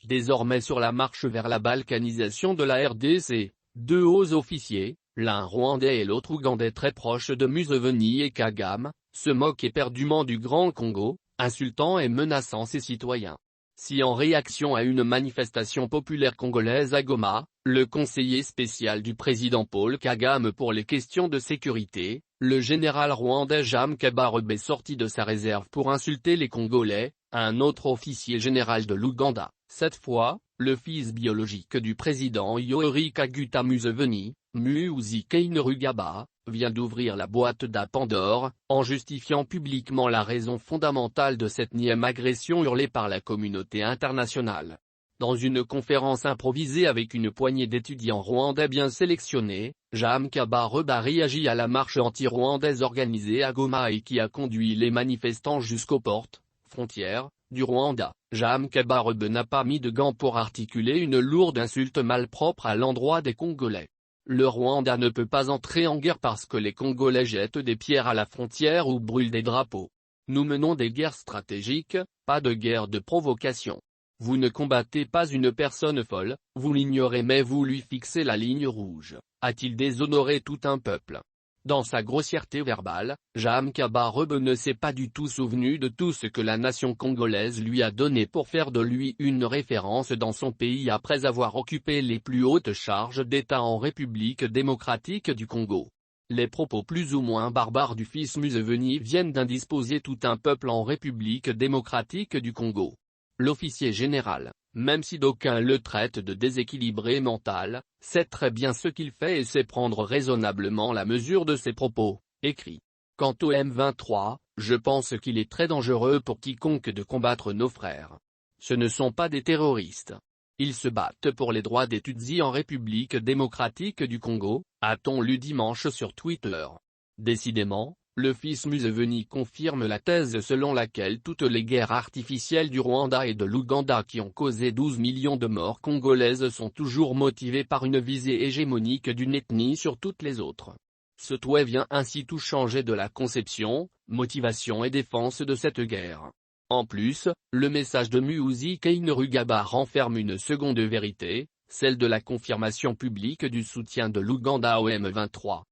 Désormais sur la marche vers la balkanisation de la RDC, deux hauts officiers, l'un rwandais et l'autre ougandais très proches de Museveni et Kagame, se moquent éperdument du Grand Congo, insultant et menaçant ses citoyens. Si en réaction à une manifestation populaire congolaise à Goma, le conseiller spécial du président Paul Kagame pour les questions de sécurité, le général rwandais James Kabarebe est sorti de sa réserve pour insulter les Congolais, un autre officier général de l'Ouganda, cette fois, le fils biologique du président Yoweri Kaguta Museveni, Muhoozi Kainerugaba, vient d'ouvrir la boîte de Pandore, en justifiant publiquement la raison fondamentale de cette nième agression hurlée par la communauté internationale. Dans une conférence improvisée avec une poignée d'étudiants rwandais bien sélectionnés, James Kabarebe a réagi à la marche anti-rwandaise organisée à Goma et qui a conduit les manifestants jusqu'aux frontières, du Rwanda. James Kabarebe n'a pas mis de gants pour articuler une lourde insulte malpropre à l'endroit des Congolais. Le Rwanda ne peut pas entrer en guerre parce que les Congolais jettent des pierres à la frontière ou brûlent des drapeaux. Nous menons des guerres stratégiques, pas de guerre de provocation. Vous ne combattez pas une personne folle, vous l'ignorez mais vous lui fixez la ligne rouge, a-t-il déshonoré tout un peuple. Dans sa grossièreté verbale, James Kabarebe ne s'est pas du tout souvenu de tout ce que la nation congolaise lui a donné pour faire de lui une référence dans son pays après avoir occupé les plus hautes charges d'État en République démocratique du Congo. Les propos plus ou moins barbares du fils Museveni viennent d'indisposer tout un peuple en République démocratique du Congo. L'officier général, même si d'aucuns le traitent de déséquilibré mental, sait très bien ce qu'il fait et sait prendre raisonnablement la mesure de ses propos, écrit. Quant au M23, je pense qu'il est très dangereux pour quiconque de combattre nos frères. Ce ne sont pas des terroristes. Ils se battent pour les droits des Tutsis en République démocratique du Congo, a-t-on lu dimanche sur Twitter. Décidément, le fils Museveni confirme la thèse selon laquelle toutes les guerres artificielles du Rwanda et de l'Ouganda qui ont causé 12 millions de morts congolaises sont toujours motivées par une visée hégémonique d'une ethnie sur toutes les autres. Ce tweet vient ainsi tout changer de la conception, motivation et défense de cette guerre. En plus, le message de Muhoozi Kainerugaba renferme une seconde vérité, celle de la confirmation publique du soutien de l'Ouganda au M23.